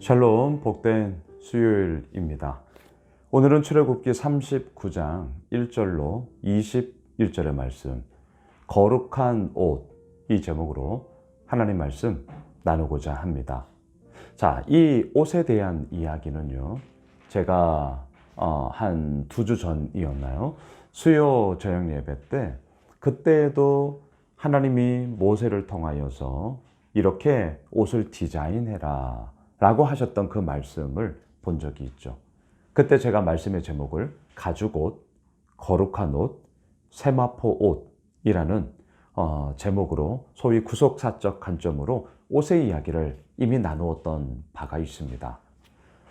샬롬, 복된 수요일입니다. 오늘은 출애굽기 39장 1절로 21절의 말씀, 거룩한 옷, 이 제목으로 하나님 말씀 나누고자 합니다. 자, 이 옷에 대한 이야기는요, 제가 한 2주 전이었나요? 수요 저녁 예배 때, 그때에도 하나님이 모세를 통하여서 이렇게 옷을 디자인해라 라고 하셨던 그 말씀을 본 적이 있죠. 그때 제가 말씀의 제목을 가죽옷, 거룩한 옷, 세마포 옷이라는 제목으로 소위 구속사적 관점으로 옷의 이야기를 이미 나누었던 바가 있습니다.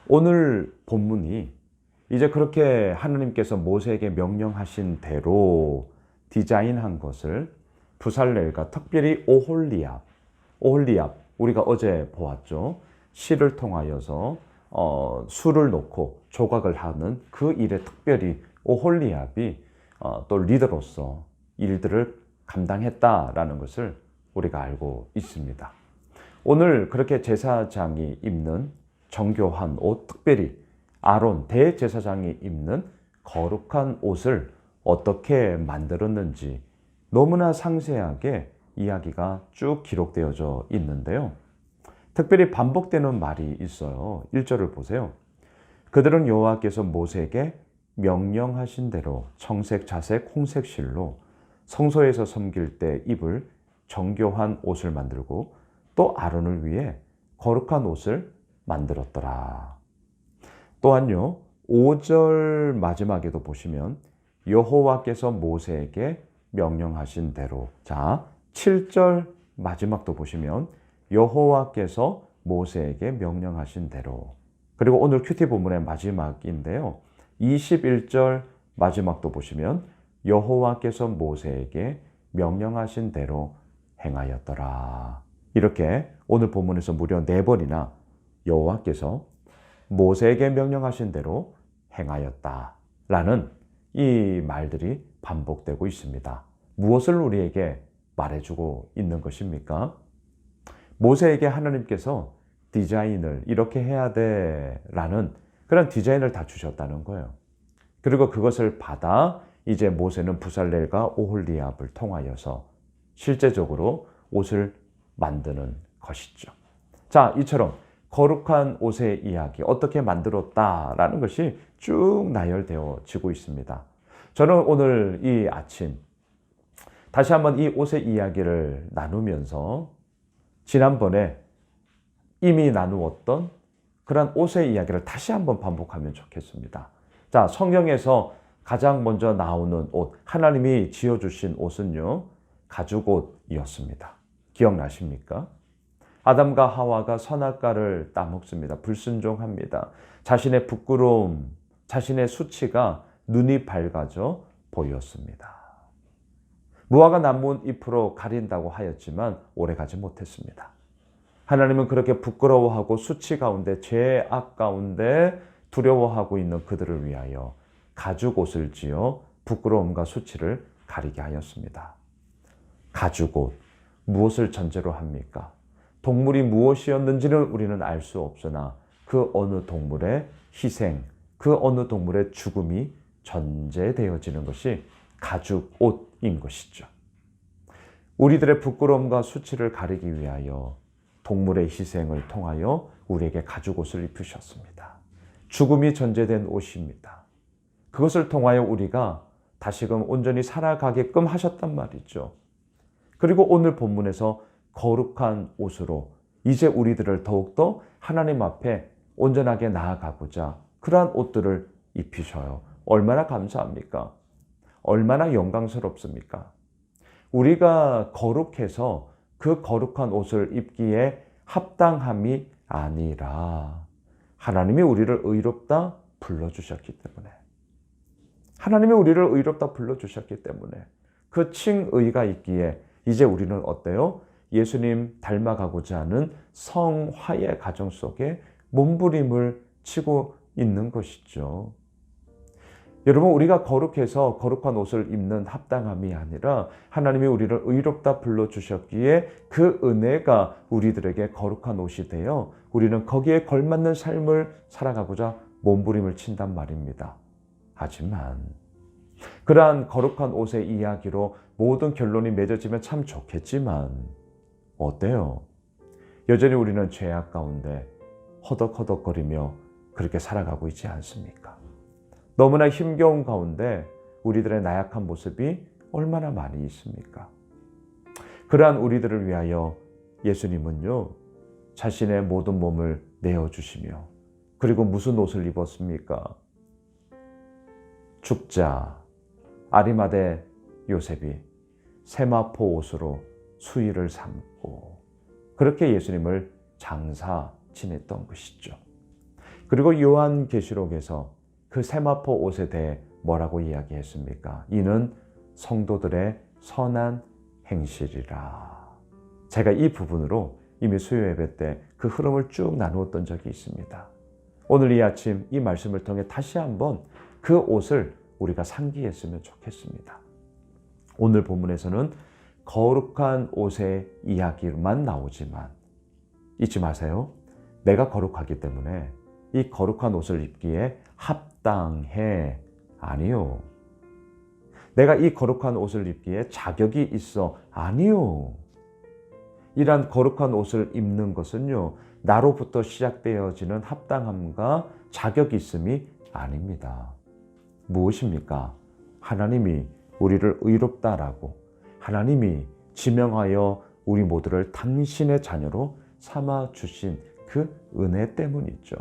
오늘 본문이 이제 그렇게 하나님께서 모세에게 명령하신 대로 디자인한 것을 부살렐과 특별히 오홀리압, 우리가 어제 보았죠. 실을 통하여서 술을 놓고 조각을 하는 그 일에 특별히 오홀리압이 또 리더로서 일들을 감당했다라는 것을 우리가 알고 있습니다. 오늘 그렇게 제사장이 입는 정교한 옷, 특별히 아론 대제사장이 입는 거룩한 옷을 어떻게 만들었는지 너무나 상세하게 이야기가 쭉 기록되어져 있는데요. 특별히 반복되는 말이 있어요. 1절을 보세요. 그들은 여호와께서 모세에게 명령하신 대로 청색, 자색, 홍색 실로 성소에서 섬길 때 입을 정교한 옷을 만들고 또 아론을 위해 거룩한 옷을 만들었더라. 또한요, 5절 마지막에도 보시면 여호와께서 모세에게 명령하신 대로, 자, 7절 마지막도 보시면 여호와께서 모세에게 명령하신 대로, 그리고 오늘 큐티 본문의 마지막인데요, 21절 마지막도 보시면 여호와께서 모세에게 명령하신 대로 행하였더라. 이렇게 오늘 본문에서 무려 4번이나 여호와께서 모세에게 명령하신 대로 행하였다라는 이 말들이 반복되고 있습니다. 무엇을 우리에게 말해주고 있는 것입니까? 모세에게 하나님께서 디자인을 이렇게 해야 돼라는 그런 디자인을 다 주셨다는 거예요. 그리고 그것을 받아 이제 모세는 부살렐과 오홀리압을 통하여서 실제적으로 옷을 만드는 것이죠. 자, 이처럼 거룩한 옷의 이야기, 어떻게 만들었다라는 것이 쭉 나열되어지고 있습니다. 저는 오늘 이 아침 다시 한번 이 옷의 이야기를 나누면서 지난번에 이미 나누었던 그런 옷의 이야기를 다시 한번 반복하면 좋겠습니다. 자, 성경에서 가장 먼저 나오는 옷, 하나님이 지어주신 옷은요, 가죽옷이었습니다. 기억나십니까? 아담과 하와가 선악과를 따먹습니다. 불순종합니다. 자신의 부끄러움, 자신의 수치가 눈이 밝아져 보였습니다. 무화과 나무 잎으로 가린다고 하였지만 오래가지 못했습니다. 하나님은 그렇게 부끄러워하고 수치 가운데, 죄악 가운데 두려워하고 있는 그들을 위하여 가죽옷을 지어 부끄러움과 수치를 가리게 하였습니다. 가죽옷, 무엇을 전제로 합니까? 동물이 무엇이었는지는 우리는 알 수 없으나 그 어느 동물의 희생, 그 어느 동물의 죽음이 전제되어지는 것이 가죽옷인 것이죠. 우리들의 부끄러움과 수치를 가리기 위하여 동물의 희생을 통하여 우리에게 가죽옷을 입히셨습니다. 죽음이 전제된 옷입니다. 그것을 통하여 우리가 다시금 온전히 살아가게끔 하셨단 말이죠. 그리고 오늘 본문에서 거룩한 옷으로 이제 우리들을 더욱더 하나님 앞에 온전하게 나아가고자 그러한 옷들을 입히셔요. 얼마나 감사합니까? 얼마나 영광스럽습니까? 우리가 거룩해서 그 거룩한 옷을 입기에 합당함이 아니라 하나님이 우리를 의롭다 불러주셨기 때문에, 하나님이 우리를 의롭다 불러주셨기 때문에 그 칭의가 있기에 이제 우리는 어때요? 예수님 닮아가고자 하는 성화의 과정 속에 몸부림을 치고 있는 것이죠. 여러분, 우리가 거룩해서 거룩한 옷을 입는 합당함이 아니라 하나님이 우리를 의롭다 불러주셨기에 그 은혜가 우리들에게 거룩한 옷이 되어 우리는 거기에 걸맞는 삶을 살아가고자 몸부림을 친단 말입니다. 하지만 그러한 거룩한 옷의 이야기로 모든 결론이 맺어지면 참 좋겠지만 어때요? 여전히 우리는 죄악 가운데 허덕허덕거리며 그렇게 살아가고 있지 않습니까? 너무나 힘겨운 가운데 우리들의 나약한 모습이 얼마나 많이 있습니까? 그러한 우리들을 위하여 예수님은요, 자신의 모든 몸을 내어주시며, 그리고 무슨 옷을 입었습니까? 죽자 아리마대 요셉이 세마포 옷으로 수의를 삼고 그렇게 예수님을 장사 지냈던 것이죠. 그리고 요한계시록에서 그 세마포 옷에 대해 뭐라고 이야기했습니까? 이는 성도들의 선한 행실이라. 제가 이 부분으로 이미 수요 예배 때 그 흐름을 쭉 나누었던 적이 있습니다. 오늘 이 아침 이 말씀을 통해 다시 한번 그 옷을 우리가 상기했으면 좋겠습니다. 오늘 본문에서는 거룩한 옷의 이야기만 나오지만 잊지 마세요. 내가 거룩하기 때문에 이 거룩한 옷을 입기에 합당해. 아니요. 내가 이 거룩한 옷을 입기에 자격이 있어. 아니요. 이러한 거룩한 옷을 입는 것은요, 나로부터 시작되어지는 합당함과 자격이 있음이 아닙니다. 무엇입니까? 하나님이 우리를 의롭다라고 하나님이 지명하여 우리 모두를 당신의 자녀로 삼아 주신 그 은혜 때문이죠.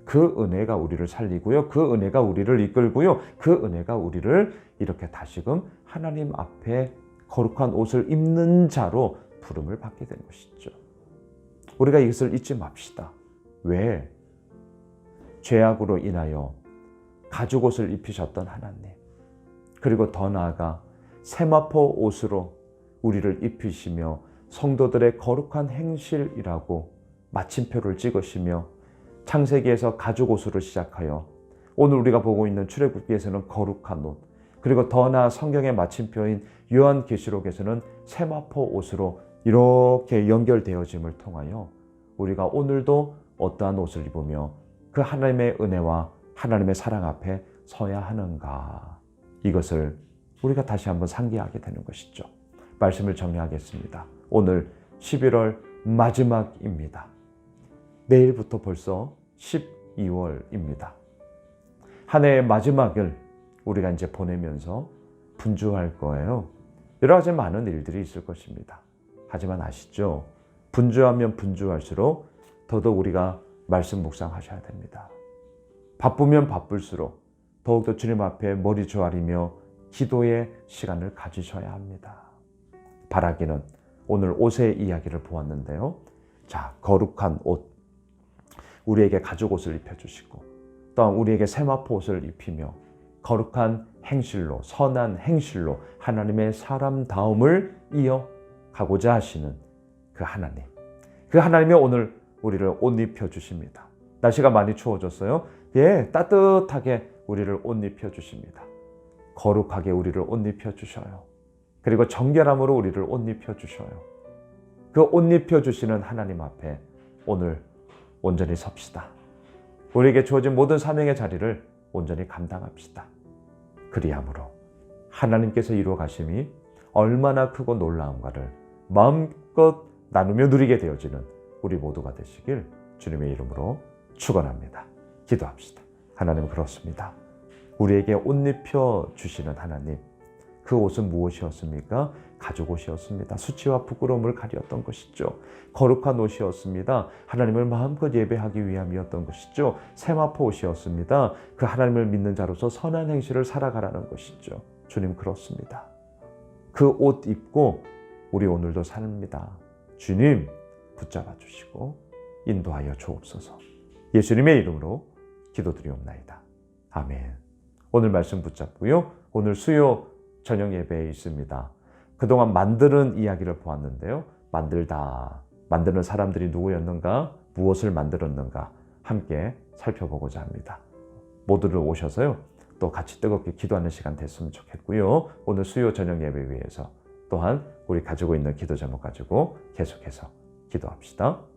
그 은혜가 우리를 살리고요. 그 은혜가 우리를 이끌고요. 그 은혜가 우리를 이렇게 다시금 하나님 앞에 거룩한 옷을 입는 자로 부름을 받게 된 것이죠. 우리가 이것을 잊지 맙시다. 왜? 죄악으로 인하여 가죽옷을 입히셨던 하나님, 그리고 더 나아가 세마포 옷으로 우리를 입히시며 성도들의 거룩한 행실이라고 마침표를 찍으시며 창세기에서 가죽옷으로 시작하여 오늘 우리가 보고 있는 출애굽기에서는 거룩한 옷, 그리고 더 나아 성경의 마침표인 요한계시록에서는 세마포 옷으로 이렇게 연결되어짐을 통하여 우리가 오늘도 어떠한 옷을 입으며 그 하나님의 은혜와 하나님의 사랑 앞에 서야 하는가, 이것을 우리가 다시 한번 상기하게 되는 것이죠. 말씀을 정리하겠습니다. 오늘 11월 마지막입니다. 내일부터 벌써 12월입니다. 한 해의 마지막을 우리가 이제 보내면서 분주할 거예요. 여러 가지 많은 일들이 있을 것입니다. 하지만 아시죠? 분주하면 분주할수록 더더욱 우리가 말씀 묵상하셔야 됩니다. 바쁘면 바쁠수록 더욱더 주님 앞에 머리 조아리며 기도의 시간을 가지셔야 합니다. 바라기는 오늘 옷의 이야기를 보았는데요. 자, 거룩한 옷, 우리에게 가죽옷을 입혀주시고 또한 우리에게 세마포 옷을 입히며 거룩한 행실로, 선한 행실로 하나님의 사람다움을 이어가고자 하시는 그 하나님, 그 하나님이 오늘 우리를 옷 입혀주십니다. 날씨가 많이 추워졌어요. 예, 따뜻하게 우리를 옷 입혀주십니다. 거룩하게 우리를 옷 입혀주셔요. 그리고 정결함으로 우리를 옷 입혀주셔요. 그 옷 입혀주시는 하나님 앞에 오늘 온전히 섭시다. 우리에게 주어진 모든 사명의 자리를 온전히 감당합시다. 그리함으로 하나님께서 이루어 가심이 얼마나 크고 놀라운가를 마음껏 나누며 누리게 되어지는 우리 모두가 되시길 주님의 이름으로 축원합니다. 기도합시다. 하나님, 그렇습니다. 우리에게 옷 입혀 주시는 하나님, 그 옷은 무엇이었습니까? 가죽옷이었습니다. 수치와 부끄러움을 가렸던 것이죠. 거룩한 옷이었습니다. 하나님을 마음껏 예배하기 위함이었던 것이죠. 세마포 옷이었습니다. 그 하나님을 믿는 자로서 선한 행실을 살아가라는 것이죠. 주님, 그렇습니다. 그 옷 입고 우리 오늘도 삽니다. 주님, 붙잡아 주시고 인도하여 주옵소서. 예수님의 이름으로 기도드리옵나이다. 아멘. 오늘 말씀 붙잡고요. 오늘 수요 저녁 예배에 있습니다. 그동안 만드는 이야기를 보았는데요. 만드는 사람들이 누구였는가, 무엇을 만들었는가 함께 살펴보고자 합니다. 모두들 오셔서요. 또 같이 뜨겁게 기도하는 시간 됐으면 좋겠고요. 오늘 수요 저녁 예배 위해서 또한 우리 가지고 있는 기도 제목 가지고 계속해서 기도합시다.